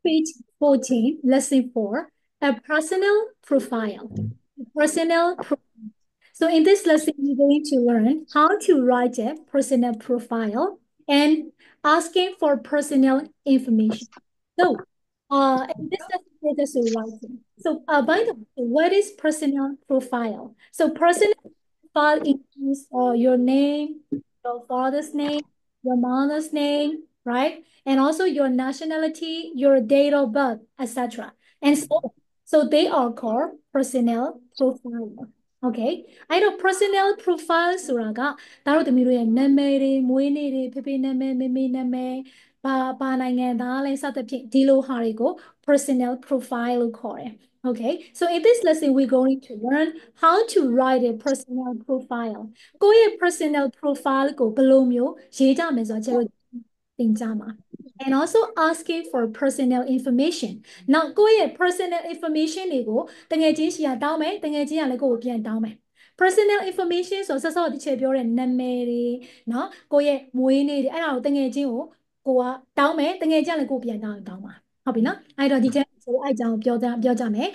page 14, lesson 4, a personal profile. Personal profile. So in this lesson, we're going to learn how to write a personal profile and asking for personal information. So in this lesson, we're just writing. So by the way, what is personal profile? So personal profile includes your name, your father's name, your mother's name, right? And also your nationality, your date of birth, etc. And so they are called personnel profile. Okay အဲ့တော့ personal profile ဆိုတာကဒါတို့သမီးတို့ရဲ့နာမည်တွေမွေးနေ့တွေဖေဖေနာမည်မေမေနာမည်ဘာနိုင်ငံသားလဲစသဖြင့်ဒီလိုဟာတွေကို personal profile လို့ခေါ်တယ် Okay so in this lesson we're going to learn how to write a personal profile ကိုယ့်ရဲ့ personal profile ကိုဘယ်လိုမျိုးရေးကြမယ်ဆိုတာကျတော့သင်ကြားမှာ and also asking for personal information now ကိုယ့်ရဲ့ personal information တွေကိုတကယ်ချင်းရှိရတောင်းမယ်တကယ်ချင်းကလည်းကိုယ့်ကိုပြန်တောင်းမယ် personal information ဆိုတော့စောစောတစ်ချက်ပြောတဲ့နာမည်တွေเนาะကိုယ့်ရဲ့မွေးနေ့တွေအဲ့ဒါကိုတကယ်ချင်းကိုကတောင်းမယ်တကယ်ချင်းကလည်းကိုယ်ပြန်တောင်းပါဟုတ်ပြီเนาะအဲ့တော့ဒီချက်ဆိုအဲ့အကြောင်းပြောကြမယ်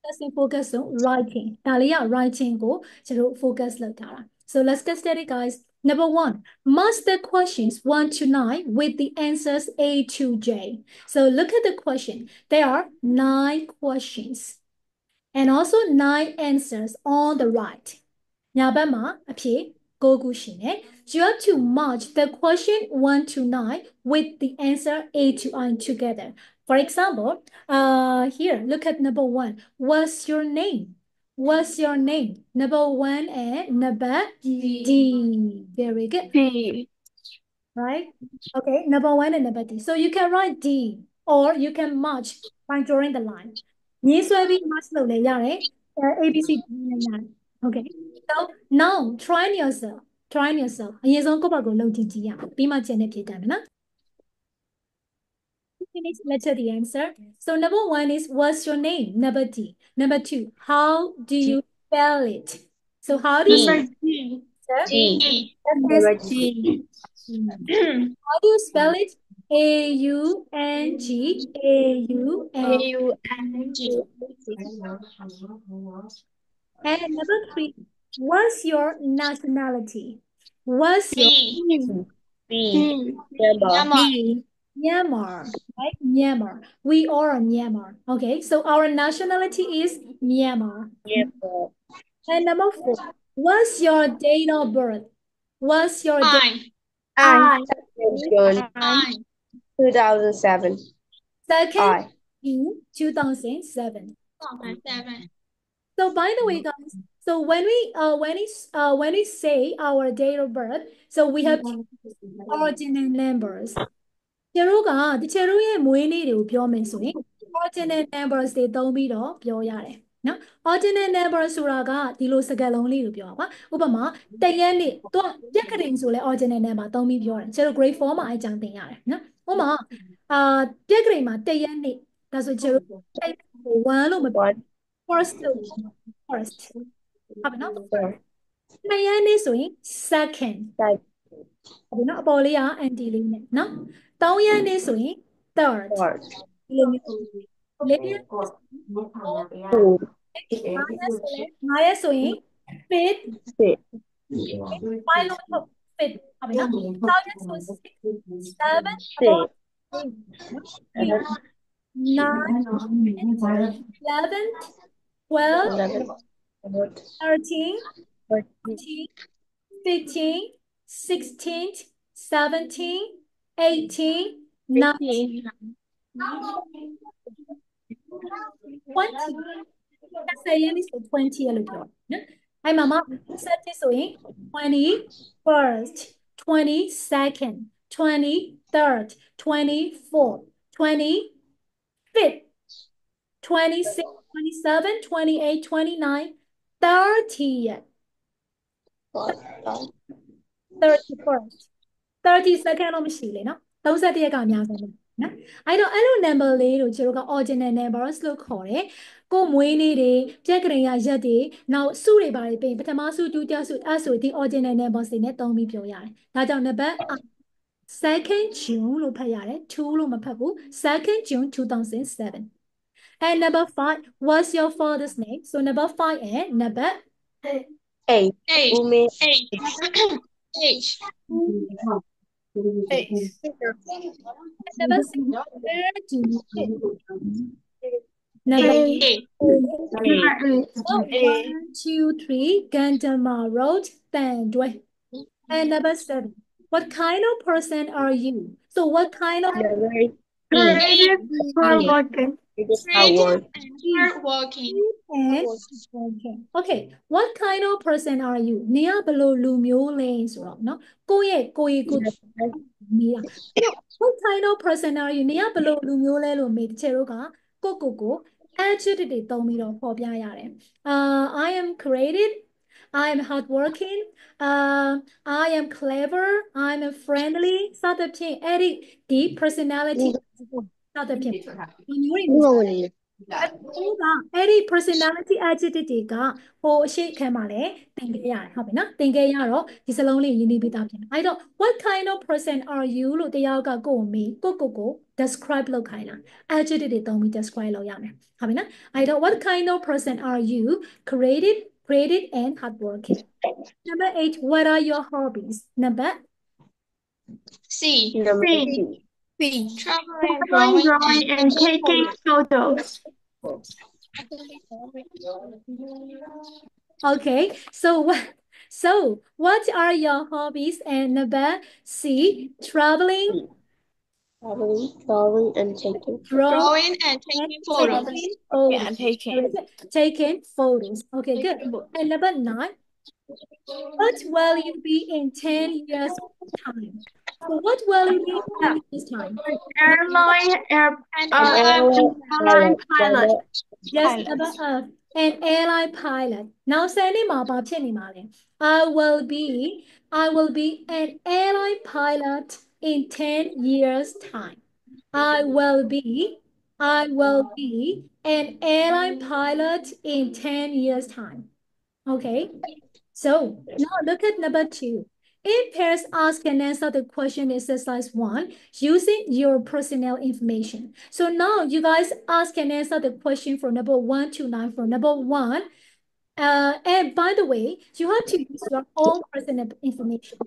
let's focus on writing ဒါလေးက writing ကိုကျွန်တော် focus လုပ်ထားတာ so let's get started guys number 1 match the questions 1 to 9 with the answers A to J so look at the question there are 9 questions and also 9 answers on the right ညာဘက်မှာအဖြေ9ခုရှိနေ you have to match the question 1 to 9 with the answer A to I together for example here look at number 1 what's your name what's your name number 1 and number D very good D right okay number 1 and number D so you can write D or you can match by drawing the line ရေးဆွဲပြီး match လုပ်လဲရတယ် ABC နဲ့ရတယ် okay so now try yourself အရင်ဆုံးကိုယ့်ဘက်ကိုလုပ်ကြည့်ရအောင်ပြီးမှကျန်တဲ့ဖြေတတ်မယ်နော် finish letter the answer so number 1 is what's your name number D number 2 how do you spell it so how do you spell G Number G how do you spell it AUNG AUNG and number 3 what's your nationality what's your B Myanmar right Myanmar we are Myanmar okay so our nationality is Myanmar and number 4 what's your date of birth what's your date I 2007. second I. June 2007 so by the way guys so when we say our date of birth so we have ordinal numbers ကျတို့ကတချို့ရဲ့မွေးနေ့တွေကိုပြောမယ်ဆိုရင် ordinal numbers တွေသုံးပြီးတော့ပြောရတယ်နော် ordinal number ဆိုတာကဒီလိုစကားလုံးလေးကိုပြောတာပါဥပမာတရက်နေ့သူကပြက်ကလေးဆိုလဲ ordinal number သုံးပြီးပြောတယ်ကျတို့ grade 4မှာအကြောင်းသင်ရတယ်နော်ဥပမာပြက်ကလေးမှာတရက်နေ့ဒါဆိုကျတို့1လို့မပြော first လို့ first ဟုတ်ပြီနော်နှစ်ရက်နေ့ဆိုရင် second ဟုတ်ပြီနော်အပေါ်လေးက anti လေးနဲ့နော်3ရက်နေ့ဆိုရင် third ဒီလိုမျိုး4ရက်5ရက်ဆိုရင် fifth 5လို့ဟုတ် fifth ဟုတ်ပြီနော်6ရက်ဆို 6 7 8 9 11 12 13 14 15 16 17 18 19 20 that's the end is 20လို့ပြောနော်အဲ့မှာ30ဆိုရင် 21st 22nd 23rd 24th 25th 26 27 28 29 30th 31st 32nd တော့မရှိလေနော်31ရက်ကအများဆုံးပဲနော်အဲ့တော့အဲ့လို number လေးတို့ကျတို့က ordinal numbers လို့ခေါ်တယ်ကိုမွေးနေ့တွေပြက်ကလေးရရက်တွေနောက်စုတွေပါတွေပြင်ပထမစုဒုတိယစုအဲ့ဆိုဒီ ordinal numbers တွေနဲ့သုံးပြီးပြောရတယ်ဒါကြောင့်နံပါတ် 2nd June လို့ဖတ်ရတယ် 2လို့မဖတ်ဘူး 2nd June 2007 and number 5 what's your father's name so number 5 and number 8 8 Umi 8 number 6 where do you live number 8 1 2 3 Gandama Road Tandwe and number 7 what kind of person are you so what kind of creative hardworking hardworking hardworking and okay okay what kind of person are you နေရဘလို့လူမျိုးလဲဆိုတော့เนาะကိုယ့်နေရ what kind of person are you နေရဘလို့လူမျိုးလဲလို့မေးတချေတို့ကကို adjective တွေသုံးပြီးတော့ဖော်ပြရတယ် I am creative I am hardworking I am clever I am friendly စသဖြင့်အဲ့ဒီ personality စသဖြင့်မျိုးတွေအဲ့ဒီ personality adjective တွေကဟိုအရှိတ်ခံမှာလဲသင်ခဲ့ရတယ်ဟုတ်ပြီနော်သင်ခဲ့ရတော့ဒီစလုံးလေးရင်းနှီးပြီးသားဖြစ်တယ်အဲ့တော့ what kind of person are you လို့တယောက်ကကိုယ်မေးကို describe လုပ်ခိုင်းတာ adjective တွေသုံးပြီး describe လုပ်ရမယ်ဟုတ်ပြီနော်အဲ့တော့ what kind of person are you creative and hardworking number 8 what are your hobbies number C traveling drawing and taking photos okay so what are your hobbies and number C traveling drawing and taking drawing and taking photos taking photos okay good and number 9 what will you be in 10 years time so what will you be in 10 years time airline pilot yes number an airline pilot now ဆယ်နှစ်မှာဘာဖြစ်နေမှာလဲ I will be an airline pilot in 10 years time I will be an airline pilot in 10 years time okay so now look at number 2 in pairs ask and answer the question exercise 1 using your personal information so now you guys ask and answer the question from number 1 to 9 for number 1 and by the way you have to use your own personal information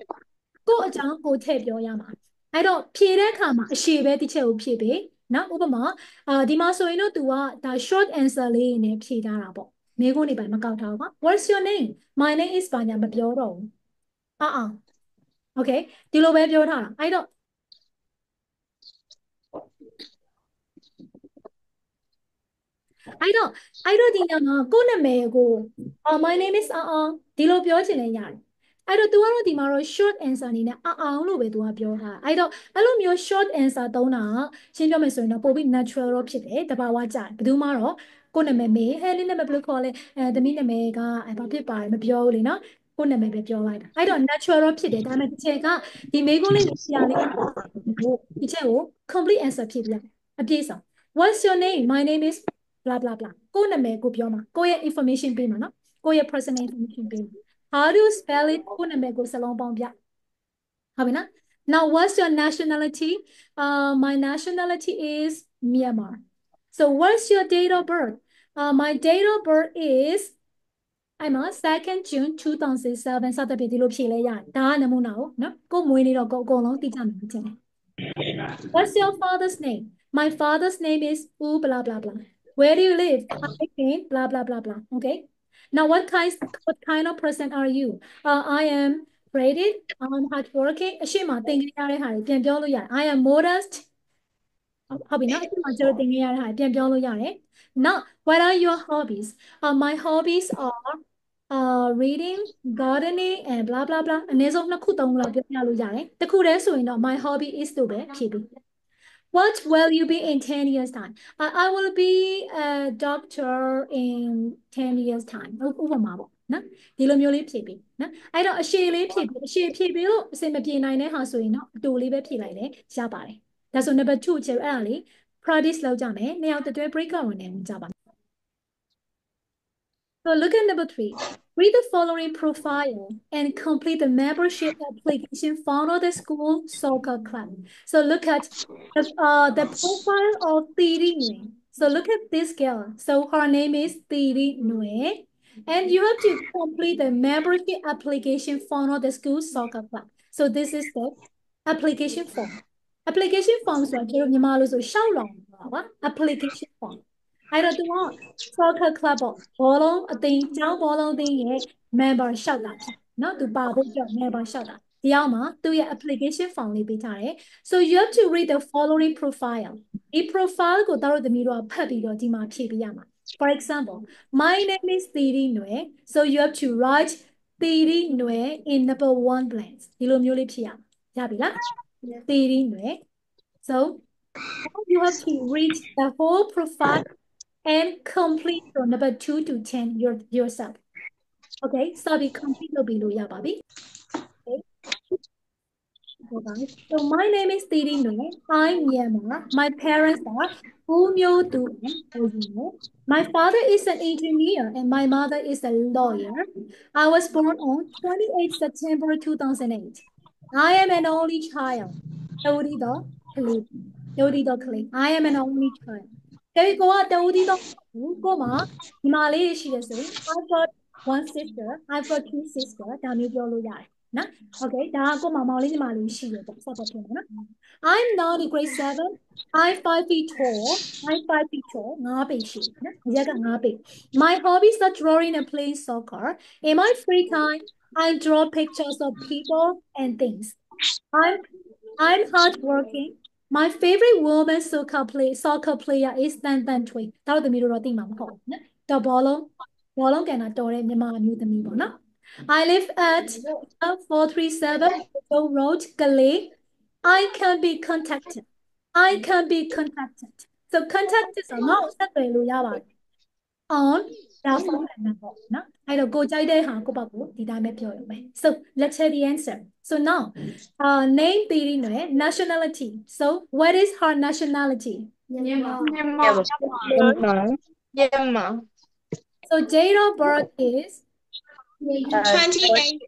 ကိုအကြောင်းကိုထည့်ပြောရမှာအဲ့တော့ဖြေတဲ့အခါမှာအရှိပဲတစ်ချက်ကိုဖြေပေးနော်ဥပမာဒီမှာဆိုရင်တော့ तू ကဒါ short answer လေးနဲ့ဖြေထားတာပေါ့မေးခွန်းတွေပဲမကောက်ထားဘူးကွာ What's your name My name is ဘာညာမပြောတော့ဘူးokay ဒီလိုပဲပြောထားတာအဲ့တော့ဒီညမှာကိုယ့်နာမည်ကိုmy name is ဒီလိုပြောချင်လည်းရတယ်အဲ့တော့ तू ကတော့ဒီမှာတော့ short answer အနေနဲ့လို့ပဲ तू ကပြောထားအဲ့တော့အဲ့လိုမျိုး short answer သုံးတာရှင်းပြောမယ်ဆိုရင်တော့ပိုပြီး natural တော့ဖြစ်တယ်တဘာဝကြတယ်ဘယ်သူမှတော့ကိုယ့်နာမည်မေးလေးနာမည်ဘယ်လိုခေါ်လဲသမီးနာမည်ကဘာဖြစ်ပါတယ်မပြောဘူးလေနော်ကိုယ့်နာမည်ပဲပြောလိုက်တာအဲ့တော့ natural တော့ဖြစ်တယ်ဒါပေမဲ့တစ်ချက်ကဒီမေးခွန်းလေးပြလေးဒီချက်ကို complete answer ဖြစ်ပြအပြည့်စုံ What's your name My name is blah blah blah ကိုယ့်နာမည်ကိုပြောမှာကိုယ့်ရဲ့ information ပေးမှာနော်ကိုယ့်ရဲ့ personal information ပေးမှာ How do you spell it ကိုယ့်နာမည်ကိုစလုံးပေါင်းပြဟုတ်ပြီနော် Now what's your nationality my nationality is Myanmar so what's your date of birth my date of birth is I'm 2nd June 2007စသဖြင့်ဒီလိုဖြေလဲရတယ်ဒါကနမူနာကိုနော်ကိုမွေးနေတော့ကိုအကုန်လုံးသိကြမှာဖြစ်တယ် What's your father's name My father's name is blah blah blah Where do you live I in blah blah blah blah okay Now what kind of person are you I am creative I'm hardworking အရှိမသင်ခဲ့ရတဲ့ဟာတွေပြန်ပြောလို့ရတယ် I am modest ဟုတ်ပြီနော်အရှိမကျတော့သင်ခဲ့ရတဲ့ဟာပြန်ပြောလို့ရတယ် Now what are your hobbies my hobbies are reading gardening and blah blah blah အနည်းဆုံး2ခု3ခုလောက်ပြောပြလို့ရတယ်တခုတည်းဆိုရင်တော့ my hobby is လို့ပဲဖြေပြီးWhat will you be in 10 years time I will be a doctor in 10 years time ဥပမာပေါ့နော်ဒီလိုမျိုးလေးဖြေပြီးနော်အဲ့တော့အရှိလေးဖြေပြီးလို့အစင်မပြေနိုင်တဲ့ဟာဆိုရင်တော့အတူလေးပဲဖြေလိုက်လေရပါတယ်ဒါဆို number 2ချက်အဲ့ဒါလေး practice လုပ်ကြမယ်နှစ်ယောက်တတွဲ breakout ဝင်နေကြပါSo look at number 3 Read the following profile and complete the membership application found on the school soccer club. So look at the profile of Tiri Nui. So look at this girl. So her name is Tiri Nui. And you have to complete the membership application found on the school soccer club. So this is the application form. Application form ဆိုတာကျွန်တော်မြန်မာလိုဆိုရှောက်လောင်ပါကွာ application form အဲ့တော့သူက soccer club ပေါ့ဘောလုံးအသင်းကျောင်းဘောလုံးအသင်းရဲ့ member လျှောက်တာဖြစ်เนาะသူပါဖို့အတွက် member လျှောက်တာဒီအောက်မှာသူ့ရဲ့ application form လေးပေးထားတယ် so you have to read the following profile ဒီ profile ကိုတို့သမီးတို့ကဖတ်ပြီးတော့ဒီမှာဖြည့်ပေးရမှာ for example my name is Thiri Nwe so you have to write Thiri Nwe in number 1 blanks ဒီလိုမျိုးလေးဖြည့်ရမှာရပြီလား Thiri Nwe so you have to read the whole profile and complete from number 2 to 10 yourself. Okay, so we complete the below ya baby. Okay. So my name is Thiri Nwe. I'm Myanmar. My parents are Umyo Du and Ojino. My father is an engineer and my mother is a lawyer. I was born on 28 September 2008. I am an only child. Dodido Clay. I am an only child. I've got one sister, I've got two sisters. Okay, I'm now in grade 7. I'm 5 feet tall. My hobbies are drawing and playing soccer. In my free time, I draw pictures of people and things. I'm hardworking. My favorite woman soccer player is Tan Tan Chui. The ball can adore me. I live at 437 Road, Calais. I can be contacted. So contact is on the phone number. So let's hear the answer. So now, name Thiri Nwe, nationality. So what is her nationality? Myanmar. So date of birth is 28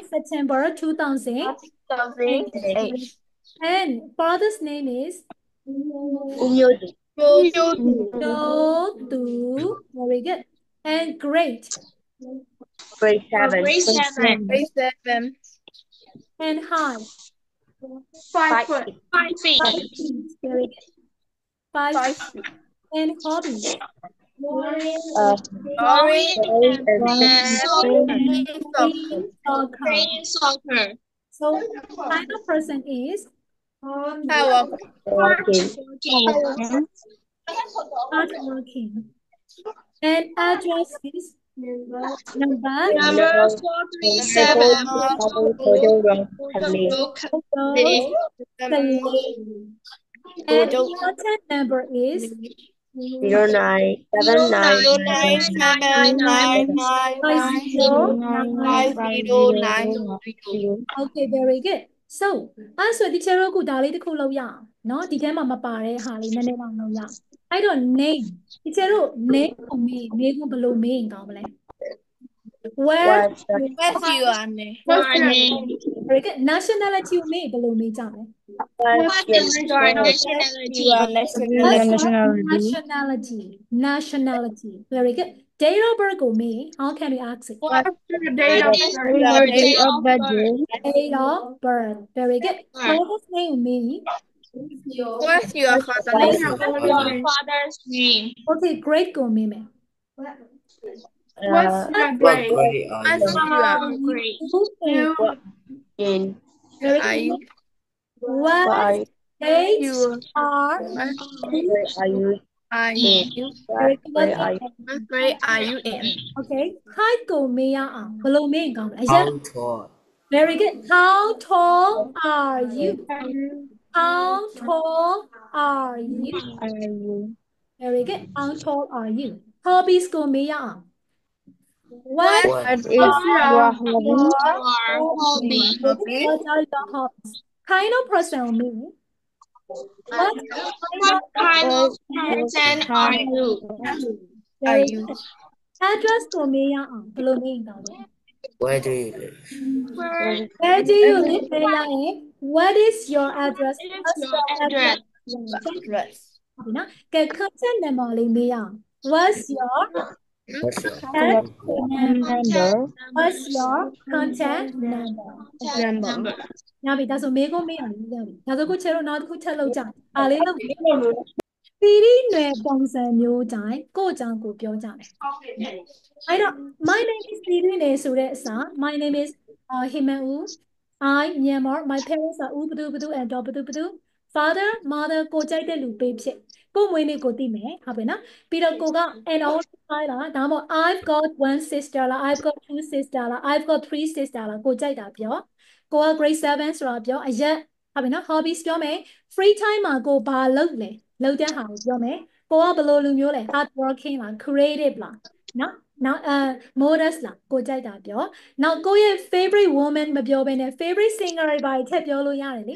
September 2008. And father's name is Do. Very good. And grade. Grade 7. And height. 5 foot. 5 feet. Very good. 5 feet. And hobbies. Playing soccer. So kind of person is hardworking. And address is number 437. And contact number is 0979995090. Okay, very good. So အဲ့ဆို teacher တို့ကဒါလေးတစ်ခုလောက်ရအောင်เนาะဒီထဲမှာမပါတဲ့ဟာလေးနည်းနည်းလောက်လောက်ရအောင်အဲ့တော့ name teacher တို့ name ကိုမေးခွန်းဘယ်လိုမေးရင်ကောင်းမလဲ What's your name? Very good. Nationality ကိုမေးဘယ်လိုမေးကြမလဲ What is your Nationality. Very good. Date of birth ကိုမေး how can we ask it? What's your date of birth? Date of birth. Very good. Father's name ကိုမေး What's your father's name? Okay, grade ကိုမေးမယ် What's your grade? Grade. What age are you? What grade are you in? Okay, height ကိုမေးရအောင်ဘယ်လိုမေးရင်ကောင်းမလဲ Very good. How tall are you? How tall are you? Very good. How tall are you? Hobbies ကိုမေးရအောင် What is your hobby? What are your hobbies? Kind of person me. What What kind of person are you? are you? Address ကိုမေးရအောင်ဘယ်လိုမေးရင်ကောင်းလဲ Where do you live? Where do you live မေးရရင် What is your address? What is your address? Address. ဟုတ်ပြီနော်ကဲ contact number လေးမေးရအောင် What's your What's your contact number? Number. What's your contact number? Number. ညပြီဒါဆိုမေးခွန်းမေးအောင်ညပြီဒါဆိုခုချေတော့နောက်တစ်ခုထပ်လုပ်ကြအားလေးလုပ်သီရိနယ်ပုံစံမျိုးတိုင်းကိုယ့်အကြောင်းကိုပြောကြမယ်အဲ့တော့ my name is သီရိနယ်ဆိုတဲ့အစား my name is Himan U I Myanmar my parents are U ဘဒုဘဒု and ဘဒုဘဒု father mother ကိုကြိုက်တဲ့လူပေးဖြစ်ကိုမွေးနေ့ကိုသိမယ်ဟုတ်ပြီနော်ပြီးတော့ကိုက and all လားဒါမှမဟုတ် I've got one sister လား I've got two sister လား I've got three sister လားကိုကြိုက်တာပြောကိုက grade 7ဆိုတာပြောအရက်ဟုတ်ပြီနော် hobbies ပြောမယ် free time မှာကိုဘာလုပ်လဲလုပ်တဲ့ဟာကိုပြောမယ်ကိုကဘယ်လိုလူမျိုးလဲ hard working လား creative လားနော်နောက်modest လားကိုကြိုက်တာပြောနောက်ကိုရဲ့ favorite woman မပြောဘဲနဲ့ favorite singer တွေပါထည့်ပြောလို့ရတယ်လေ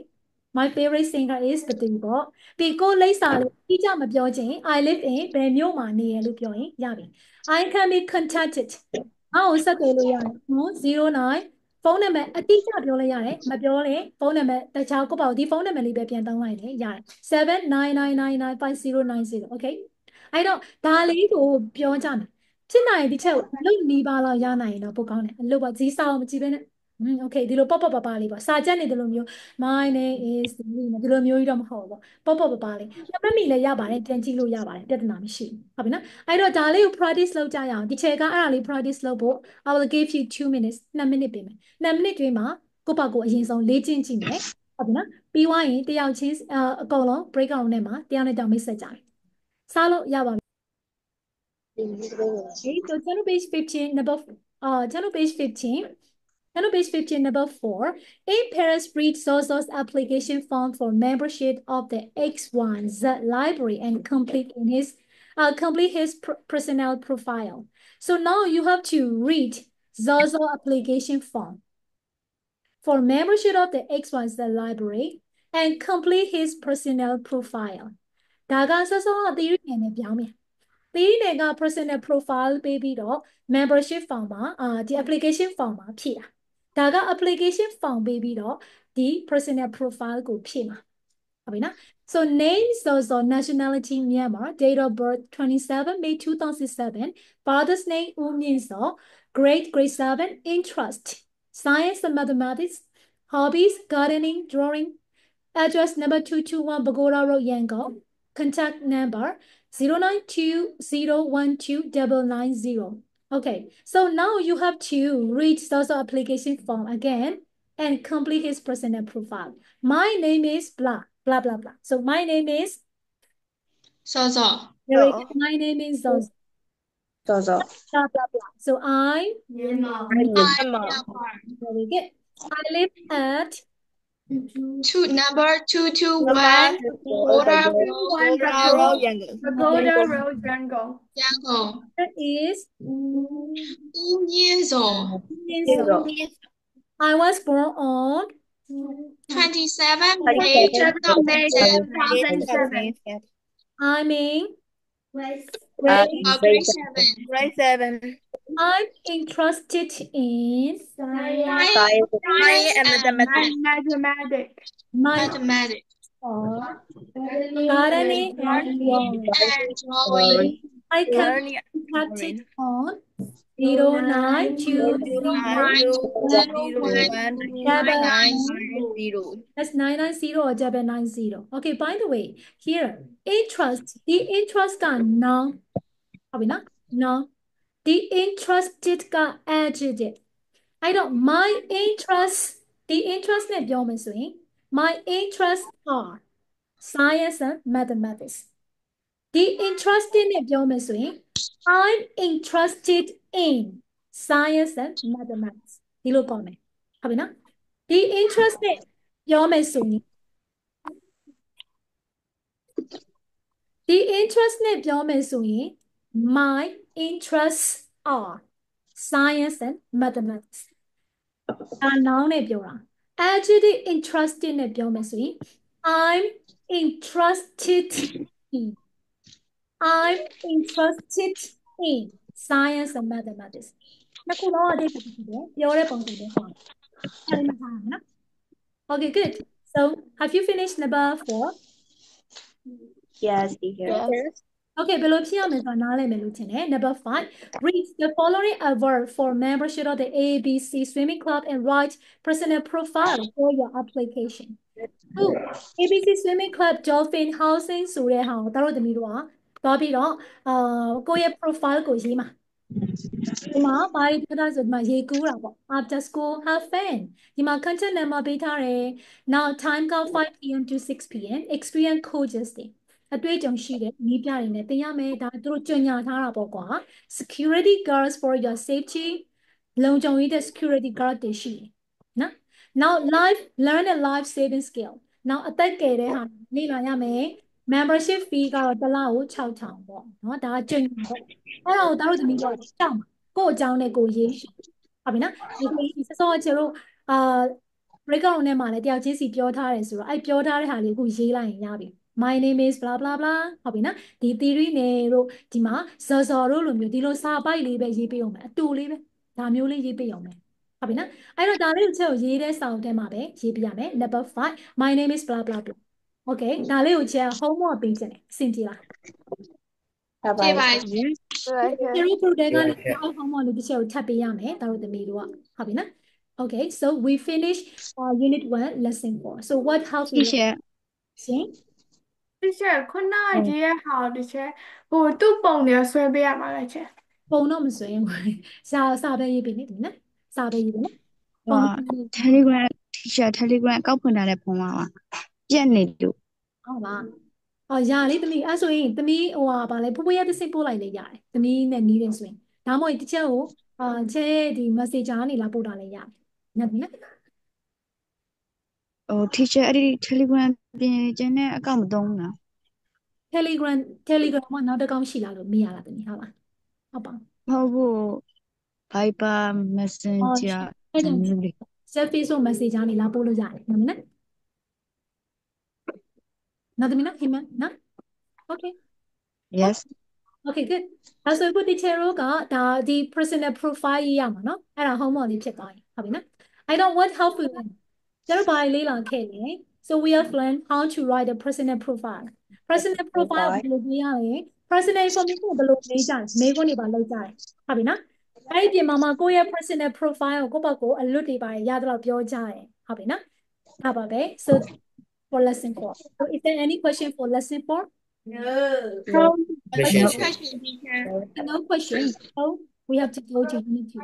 my favorite singer is ဘယ်သူပေါ့ပြီးကိုလိပ်စာလေးအကြမပြောချင်း I live in ဘယ်မြို့မှာနေရလို့ပြောရင်ရပြီ I can be contacted အော်ဆက်သွယ်လို့ရတယ်09ဖုန်းနံပါတ်အတိအကျပြောလိုက်ရတယ်မပြောရင်ဖုန်းနံပါတ်တခြားကိုပေါ့ဒီဖုန်းနံပါတ်လေးပဲပြန်တောင်းလိုက်တယ်ရတယ်7999995090 okay အဲ့တော့ဒါလေးကိုပြောကြမယ်ဖြစ်နိုင်ဒီချက်အလုပ်နီးပါးလောက်ရနိုင်ရင်တော့ပိုကောင်းတယ်အလုပ်ပါဈေးစားအောင်မကြည့်ဘဲနဲ့okay ဒီလိုပေါ့ပေါ့ပါလေးပေါ့စာချက်နေဒီလိုမျိုး my name is ဒီလိုမျိုးကြီးတော့မဟုတ်ဘူးပေါ့ပေါ့ပါလေးနှစ်ပတ်မီလည်းရပါတယ်ပြန်ကြည့်လို့ရပါတယ်ပြဿနာမရှိဘူးဟုတ်ပြီနော်အဲ့တော့ဒါလေးကို practice လုပ်ကြရအောင်ဒီချက်ကအဲ့ဒါလေး practice လုပ်ဖို့ I will give you 2 minutes 2 minutes ပေးမယ်2 minutes တွင်းမှာကိုယ့်ဘာကိုအရင်ဆုံးလေ့ကျင့်ကြည့်မယ်ဟုတ်ပြီနော်ပြီးသွားရင်တယောက်ချင်းအကုန်လုံး break out နဲ့မှာတယောက်နဲ့တယောက်မိတ်ဆက်ကြတယ်စားလို့ရပါပြီ Okay, so channel page 15 number channel page 15 Channel page 15 number 4 a parents read Zozo's application form for membership of the X1Z library and complete his personnel profile. So now you have to read Zozo application form for membership of the X1Z library and complete his personnel profile. ဒါကစစောအသေးရနေပြောင်းမယ်သီးတွေက personal profile ပေးပြီးတော့ membership form မှာဒီ application form မှာဖြည့်တာဒါက application form ပေးပြီးတော့ဒီ personal profile ကိုဖြည့်မှာဟုတ်ပြီနော် so name so nationality Myanmar date of birth 27 May 2007 father's name U Min So grade 7 interest science and mathematics hobbies gardening drawing address number 221 Bagoda Road Yangon contact number 092012990. Okay, so now you have to read Zozo application form again and complete his personal profile. My name is blah, blah, blah, blah. So my name is Zozo. My name is Zozo. Zozo. Blah, blah, blah. So I very good. I live at Number 221 Pagoda Road, Yangon. Yangon. that is 5年走 I was born on 27 May 2007. I'm in Grade 7. Grade 7. I'm interested in Science and mathematics. Mathematics. gardening and drawing. And drawing. I can contact it on 092010990. That's 990 or 790. Okay, by the way, here, interest, the interest got noun. Are we not? No. The interested got adjective. I don't, my interest, the interest net swing. My interests are science and mathematics. The interested net swing. I'm interested in science and mathematics. ဒီလိုပေါ့မယ်ဟုတ်ပြီနော်ဒီ interest နဲ့ပြောမယ်ဆိုရင်ဒီ interest နဲ့ပြောမယ်ဆိုရင် my interests are science and mathematics ဒါ noun နဲ့ပြောတာ adjective interested နဲ့ပြောမယ်ဆိုရင် I'm interested in I'm interested in science and mathematics နှစ်ခုလုံးအဓိပ္ပာယ်ဖြစ်တယ်ပြောတဲ့ပုံစံနဲ့ဟောအဲ့ဒီမှာနော် Okay good so have you finished number 4 Yes, teacher. Okay ဘယ်လိုဖြစ်ရမလဲဆိုတာနားလည်မယ်လို့ထင်တယ် Number 5 read the following advert for membership of the ABC swimming club and write personal profile for your application ABC swimming club dolphin housing ဆိုတဲ့ဟာကိုတို့သမီးတို့ကသွားပြီးတော့ကိုယ့်ရဲ့ profile ကိုရေးမှာဒီမှာဘာတွေပြောထားဆိုဒီမှာရေကူးတာပေါ့ after school have fun ဒီမှာ contact number ပေးထားတယ် now time က 5 p.m. to 6 p.m. experience coaches တွေအတွေ့အကြုံရှိတဲ့နည်းပြတွေနဲ့သင်ရမယ်ဒါသူတို့ကြညာထားတာပေါ့ကွာ security guards for your safety လုံခြုံရေးတဲ့ security guard တွေရှိတယ်နော် now life learn a life saving skill now အသက်ကယ်တဲ့ဟာလေ့လာရမယ် membership fee ကတော့တစ်လကို6000ပေါ့နော်ဒါကကြညာပေါ့အဲ့ဒါကိုတို့သမီးတို့ကြောက်မှာကိုယ့်အကြောင်းနဲ့ကိုယ်ရေးရှိဟုတ်ပြီနော်ဒီစောချေတို့breakout နဲ့မှာလည်းတယောက်ချင်းစီပြောထားတယ်ဆိုတော့အဲ့ပြောထားတဲ့ဟာလေးကိုရေးလိုက်ရင်ရပြီ my name is blah blah blah ဟုတ်ပြီနော်ဒီ theory နဲ့တို့ဒီမှာဇော်ဇော်တို့လိုမျိုးဒီလိုစာပိုက်လေးပဲရေးပေးအောင်မယ်အတူလေးပဲဒါမျိုးလေးရေးပေးအောင်မယ်ဟုတ်ပြီနော်အဲ့တော့ဒါလေးကိုချက်ကိုရေးတဲ့စာအုပ်ထဲမှာပဲရေးပြရမယ် number 5 my name is blah blah blah okay ဒါလေးကိုချက် homework ပေးခြင်းတယ်အဆင်ပြေလား ကျေးပါ ဒီလို project ကနေ homework လေးတစ်ချက်ကိုထပ်ပေးရမယ်တို့သမီးတို့ကဟုတ်ပြီနော် okay so we finish unit 1 lesson 4 so what helps you Teacher ရှင် teacher ခုနရေးရဟာ teacher ဟိုသူ့ပုံတွေဆွဲပေးရမှာလား teacher ပုံတော့မစွဲဘူးစာပဲရေးပေးနေတယ်နော်စာပဲရေးပေးနော် Telegram teacher Telegram အကောက်ဖွင့်ထားတဲ့ပုံပါပြက်နေလို့ ဟုတ်ပါရလေသမီးအဲ့ဆိုရင်သမီးဟိုဟာဗာလဲဖွေးဖွေးရတစ်စိပို့လိုက်လေရတယ်သမီးနဲ့နီးတယ်ဆိုရင်ဒါမှမဟုတ်တစ်ချက်ကိုချက်ဒီ message ကနေလာပို့တာလည်းရတယ်နော်နော် teacher အဲ့ဒီ Telegram ပြင်ကျင်းတဲ့အကောက်မသုံးဘူးလား Telegram မှာနောက်တစ်ကောင်ရှိလာလို့မေးရတာသမီးဟုတ်ပါဟုတ်ပါ ဟုတ်ဘူး Viber Messenger အဲ့ဒါမျိုးလေး Facebook message ကနေလာပို့လို့ရတယ်နော်နော်သမီးနော်ဟိမနော် okay yes okay good ဒါဆိုအခု teacher တို့ကဒါဒီ personal profile ရေးရမှာနော်အဲ့ဒါ homework လေးဖြစ်သွားပြီဟုတ်ပြီနော် I don't want help with it ကျတော့ဘာလေးလာခဲ့လေ so we have learned how to write a personal profile personal profile ဘယ်လိုရေးရလဲ personal information ဘယ်လိုမေးကြလဲမေးခွန်းတွေပါလုပ်ကြတယ်ဟုတ်ပြီနော်အဲ့ဒီပြင်မှာကိုယ့်ရဲ့ personal profile ကိုယ့်ဘက်ကိုအလွတ်တွေပါရတော့ပြောကြတယ်ဟုတ်ပြီနော်ဒါပါပဲ so for lesson 4 so is there any question for lesson 4 No question, teacher. no question so we have to go to unit 2